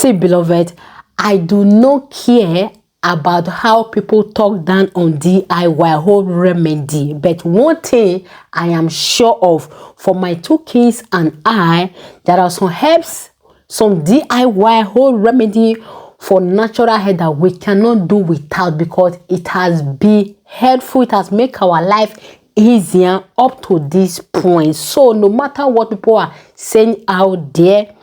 See, beloved, I do not care about how people talk down on DIY home remedy, but one thing I am sure of, for my 2 kids and I, there are some herbs, some DIY home remedy for natural hair that we cannot do without, because it has been helpful. It has made our life easier up to this point. So no matter what people are saying out there,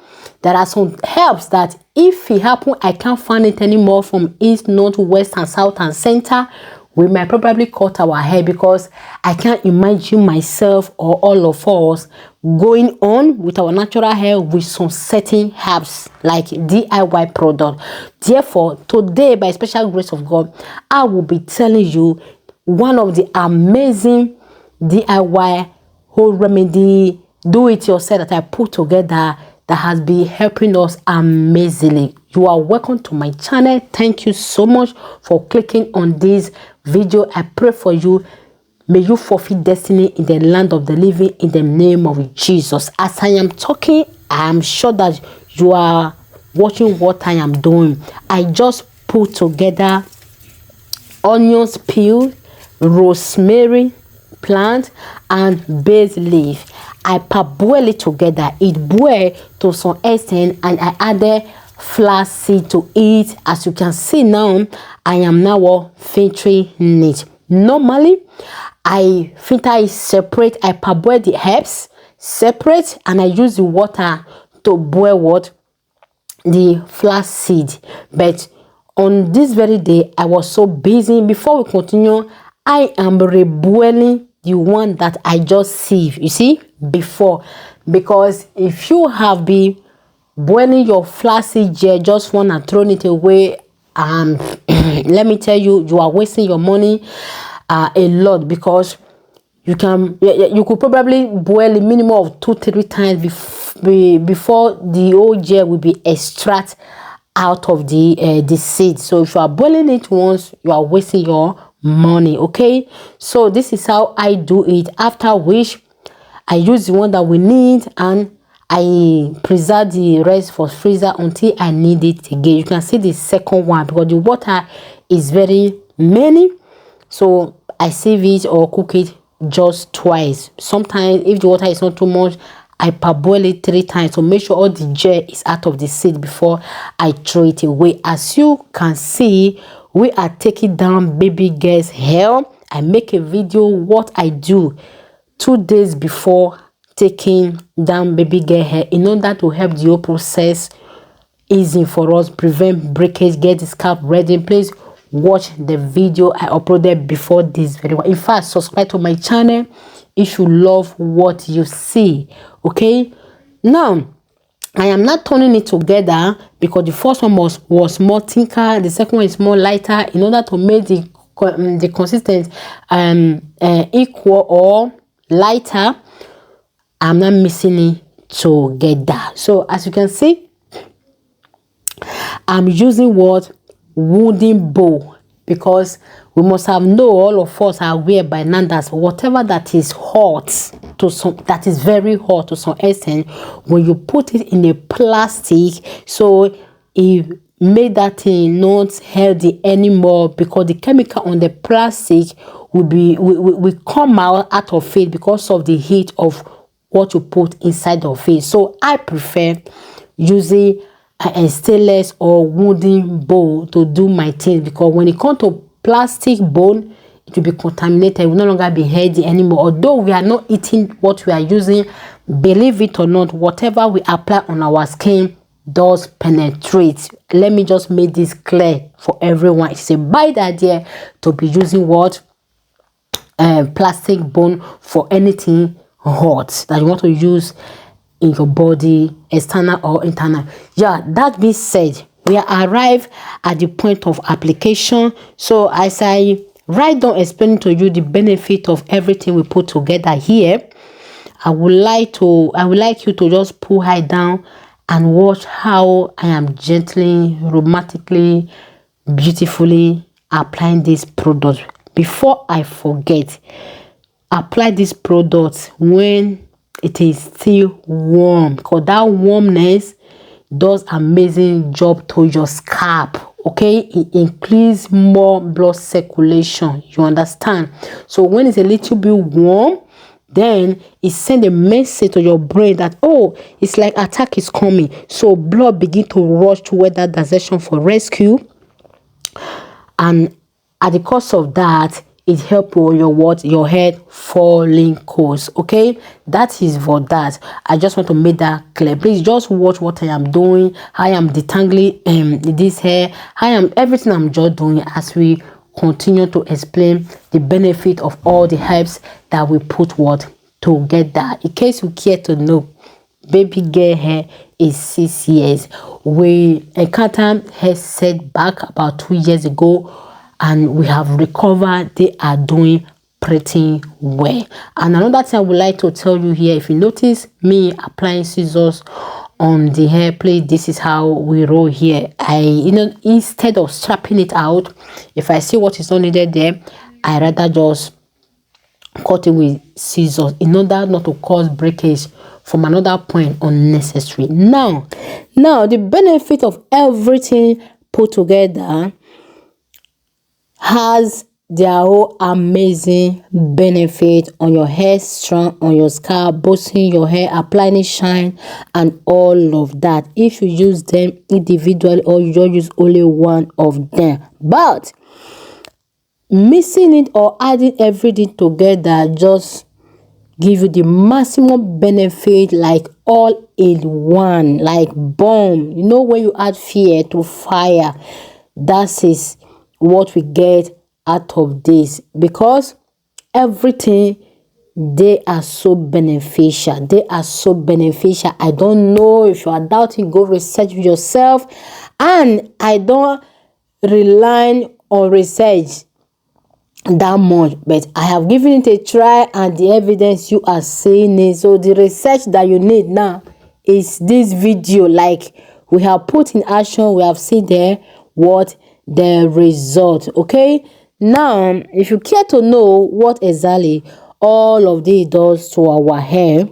there are some herbs that if it happen I can't find it anymore from east, north, west, and south and center, we might probably cut our hair, because I can't imagine myself or all of us going on with our natural hair with some certain herbs like DIY product. Therefore, today, by special grace of God, I will be telling you one of the amazing DIY home remedy, do it yourself, that I put together, that has been helping us amazingly. You are welcome to my channel. Thank you so much for clicking on this video. I pray for you. May you fulfill destiny in the land of the living in the name of Jesus. As I am talking, I am sure that you are watching what I am doing. I just put together onions peel, rosemary plant, and bay leaf. I parboil it together. It boiled to some extent, and I added flaxseed to it. As you can see now, I am now filtering it. Normally, I filter it separate. I parboil the herbs separate, and I use the water to boil what? The flaxseed. But on this very day, I was so busy. Before we continue, I am reboiling the one that I just sieved, you see, before, because if you have been boiling your flaxseed gel, just want to throw it away, let me tell you, you are wasting your money a lot, because you could probably boil a minimum of 2-3 times before the old gel will be extracted out of the seed. So if you are boiling it once, you are wasting your money. Okay, so this is how I do it, after which I use the one that we need and I preserve the rest for freezer until I need it again. You can see the second one, because the water is very many, so I save it or cook it just twice. Sometimes if the water is not too much, I parboil it 3 times to make sure all the gel is out of the seed before I throw it away. As you can see, we are taking down baby girl's hair. I make a video what I do 2 days before taking down baby girl hair, in order to help the whole process easy for us, prevent breakage, get the scalp ready. Please watch the video I uploaded before this video. In fact, subscribe to my channel if you love what you see. Okay, now I am not turning it together, because the first one was more thicker, the second one is more lighter, in order to make the consistency equal or lighter. I'm not mixing it together. So as you can see, I'm using what? Wooden bowl, because we must have known, all of us are aware by now, that whatever that is hot to some, that is very hot to some extent, when you put it in a plastic, so it made that thing not healthy anymore, because the chemical on the plastic will come out of it because of the heat of what you put inside of it. So I prefer using a stainless or wooden bowl to do my things, because when it comes to plastic bowl, it will be contaminated, it will no longer be healthy anymore. Although we are not eating what we are using, believe it or not, whatever we apply on our skin does penetrate. Let me just make this clear for everyone. It's a bad idea to be using what? Plastic bone for anything hot that you want to use in your body, external or internal. Yeah, that being said, we arrive at the point of application. So as I write down explaining to you the benefit of everything we put together here, I would like you to just pull her down and watch how I am gently, romantically, beautifully applying this product. Before I forget, apply this product when it is still warm, because that warmness does amazing job to your scalp. Okay, it increases more blood circulation. You understand? So when it's a little bit warm, then it send a message to your brain that, oh, it's like attack is coming. So blood begin to rush toward that direction for rescue. And at the cost of that, it help your head falling course. Okay, that is for that. I just want to make that clear. Please just watch what I am doing, how I am detangling this hair, how I am everything I'm just doing as we continue to explain the benefit of all the herbs that we put together. In case you care to know, baby girl hair is 6 years. We encountered hair setback about 2 years ago, and we have recovered. They are doing pretty well. And another thing I would like to tell you here, if you notice me applying scissors on the hair, please, this is how we roll here. Instead of strapping it out, if I see what is not needed there, I rather just cut it with scissors in order not to cause breakage from another point unnecessary. Now the benefit of everything put together has their own amazing benefit on your hair strand, on your scalp, boosting your hair, applying shine, and all of that. If you use them individually or you just use only one of them, but mixing it or adding everything together just give you the maximum benefit, like all in one, like bomb. You know, when you add fear to fire, that is what we get out of this, because everything, they are so beneficial. I don't know if you are doubting, go research yourself. And I don't rely on research that much, but I have given it a try, and the evidence you are seeing it. So the research that you need now is this video. Like, we have put in action, we have seen there what the result. Okay, now if you care to know what exactly all of this does to our hair,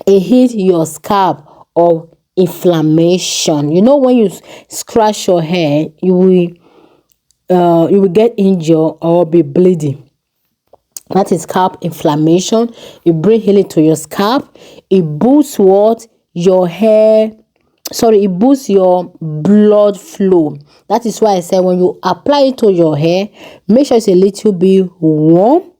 it hits your scalp of inflammation. You know, when you scratch your hair, you will get injured or be bleeding. That is scalp inflammation. It brings healing to your scalp. It boosts your hair. Sorry, it boosts your blood flow. That is why I said when you apply it to your hair, make sure it's a little bit warm.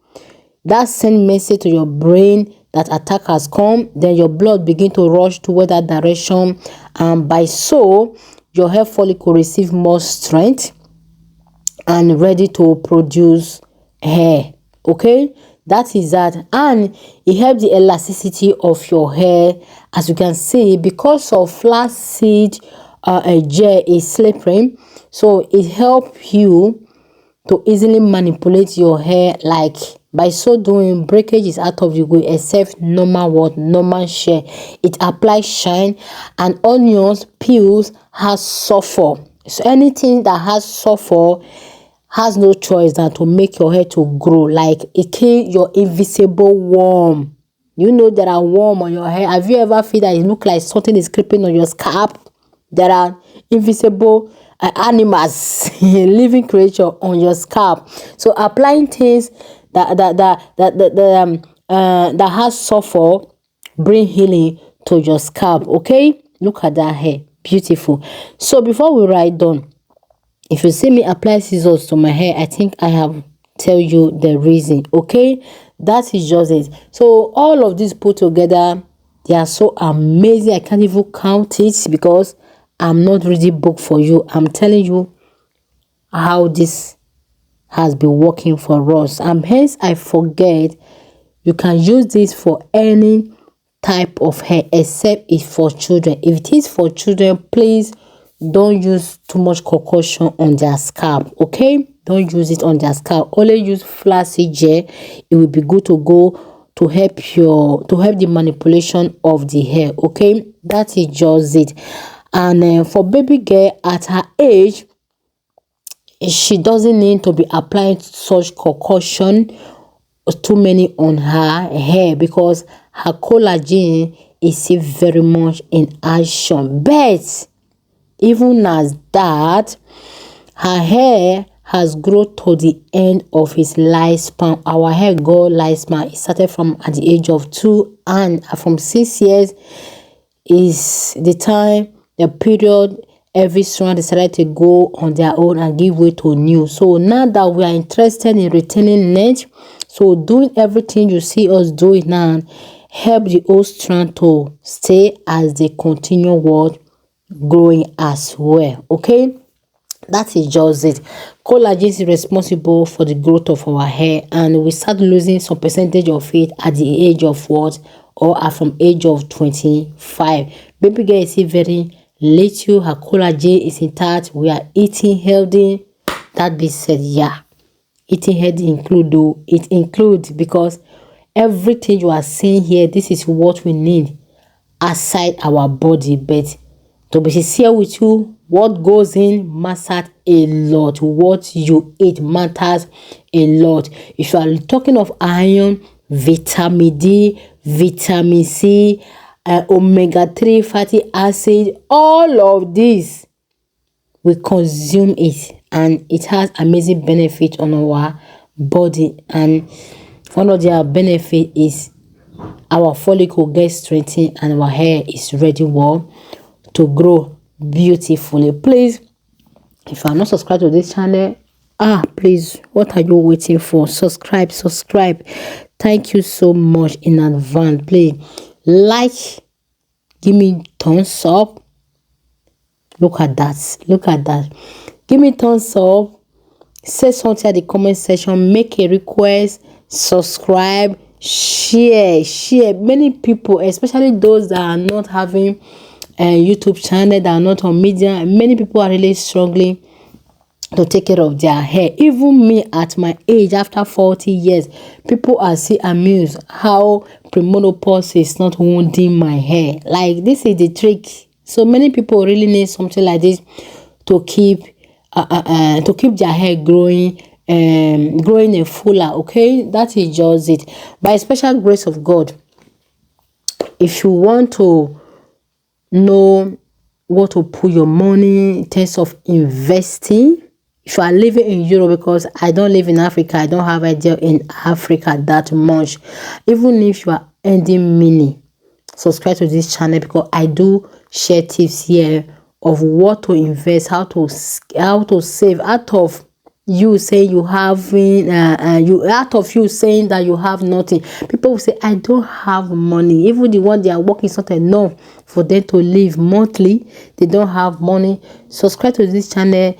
That send message to your brain that attack has come. Then your blood begin to rush toward that direction, and by so your hair follicle receive more strength and ready to produce hair. Okay, that is that. And it helps the elasticity of your hair, as you can see, because of flaxseed gel is slippery, so it helps you to easily manipulate your hair. Like, by so doing, breakage is out of the way, except normal share. It applies shine, and onions peels has sulfur. So anything that has sulfur has no choice than to make your hair to grow. Like, it kills your invisible worm. You know, there are worms on your hair. Have you ever feel that it look like something is creeping on your scalp? There are invisible animals, living creature on your scalp. So applying things that has sulfur bring healing to your scalp. Okay, look at that hair, beautiful. So before we write down, if you see me apply scissors to my hair, I think I have tell you the reason. Okay, that is just it. So all of this put together, they are so amazing. I can't even count it, because I'm not reading book for you. I'm telling you how this has been working for us, and hence I forget you can use this for any type of hair except it's for children. If it is for children, please don't use too much concoction on their scalp. Okay, don't use it on their scalp. Only use flaxseed gel. It will be good to go to help the manipulation of the hair. Okay, that is just it. And for baby girl at her age, she doesn't need to be applying such concoction too many on her hair, because her collagen is still very much in action. But even as that, her hair has grown to the end of its lifespan. Our hair got lifespan. It started from at the age of 2, and from 6 years is the time, the period every strand decided to go on their own and give way to new. So now that we are interested in retaining net, so doing everything you see us doing now help the old strand to stay as they continue what growing as well. Okay, that is just it. Collagen is responsible for the growth of our hair, and we start losing some percentage of it at the age of what, or from age of 25. Baby girl is still very little, her collagen is intact. We are eating healthy. That being said, yeah, eating healthy include, though it includes, because everything you are seeing here, this is what we need aside our body. But to be sincere with you, what goes in matters a lot. What you eat matters a lot. If you are talking of iron, vitamin D, vitamin C, omega-3 fatty acid, all of this, we consume it, and it has amazing benefit on our body. And one of their benefit is our follicle gets strengthened and our hair is ready well to grow beautifully. Please, if you are not subscribed to this channel, please, what are you waiting for? Subscribe. Thank you so much in advance. Please like, give me thumbs up. Look at that. Give me thumbs up. Say something at the comment section. Make a request. Subscribe. Share. Many people, especially those that are not having a YouTube channel, that are not on media, many people are really struggling to take care of their hair. Even me at my age, after 40 years, people are still amused how premenopause is not wounding my hair. Like, this is the trick. So many people really need something like this to keep their hair growing a fuller. Okay, that is just it. By special grace of God, if you want to know what to put your money in terms of investing, if you are living in Europe, because I don't live in Africa, I don't have idea in Africa that much. Even if you are earning money, subscribe to this channel, because I do share tips here of what to invest, how to save. Out of you saying you having out of you saying that you have nothing, people will say, I don't have money. Even the one they are working is not enough for them to live monthly. They don't have money. Subscribe to this channel.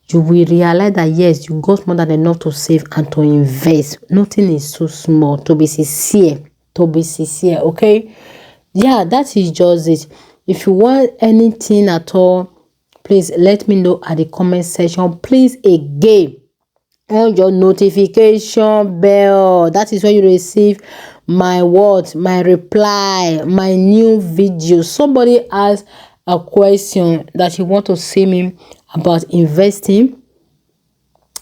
You will realize that yes, you got more than enough to save and to invest. Nothing is too small. To be sincere, okay? Yeah, that is just it. If you want anything at all, please let me know at the comment section. Please, again, on your notification bell. That is when you receive my words, my reply, my new video. Somebody asked a question that you want to see me about investing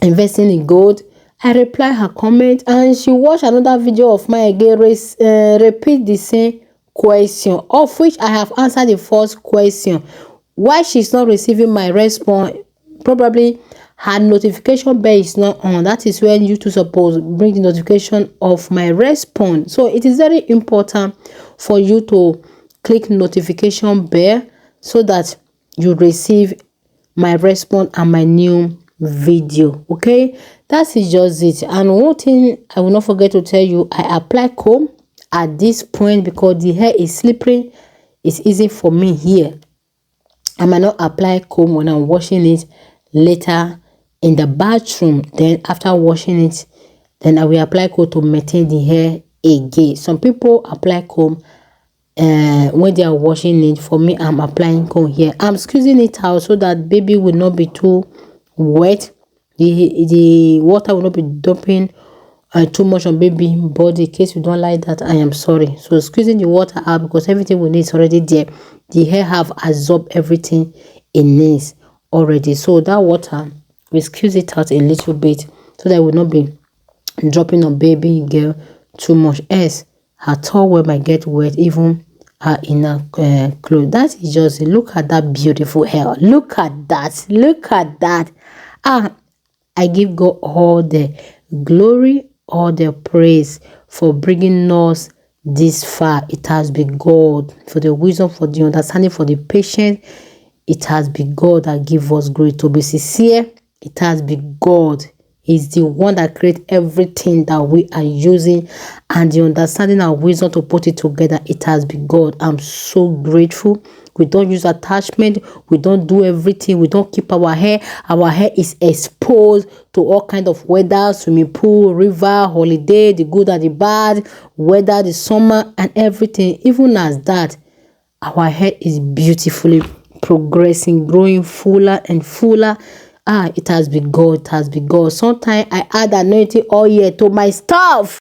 in gold. I reply her comment, and she watched another video of mine again, repeat the same question, of which I have answered the first question. Why she's not receiving my response? Probably her notification bell is not on. That is when you two suppose bring the notification of my response. So it is very important for you to click notification bell so that you receive my response and my new video. Okay, that is just it. And one thing I will not forget to tell you, I apply comb at this point because the hair is slippery. It's easy for me here. I might not apply comb when I'm washing it later in the bathroom. Then after washing it, then I will apply comb to maintain the hair again. Some people apply comb when they are washing it. For me, I'm applying comb here. I'm squeezing it out so that baby will not be too wet. The water will not be dumping too much on baby body. In case you don't like that, I am sorry. So squeezing the water out because everything we need is already there. The hair have absorbed everything it needs already. So that water, we squeeze it out a little bit so that it will not be dropping on baby girl too much, else her towel might get wet even inner clothes. That is just, look at that beautiful hair. Look at that. Look at that. I give God all the glory, all the praise for bringing us this far. It has been God, for the wisdom, for the understanding, for the patience. It has been God that give us glory. To be sincere, it has been God. Is the one that creates everything that we are using, and the understanding and wisdom to put it together. It has been God. I'm so grateful. We don't use attachment. We don't do everything. We don't keep our hair. Our hair is exposed to all kind of weather, swimming pool, river, holiday, the good and the bad, weather, the summer, and everything. Even as that, our hair is beautifully progressing, growing fuller and fuller. It has been God. It has been God. Sometimes I add anointing oil to my stuff.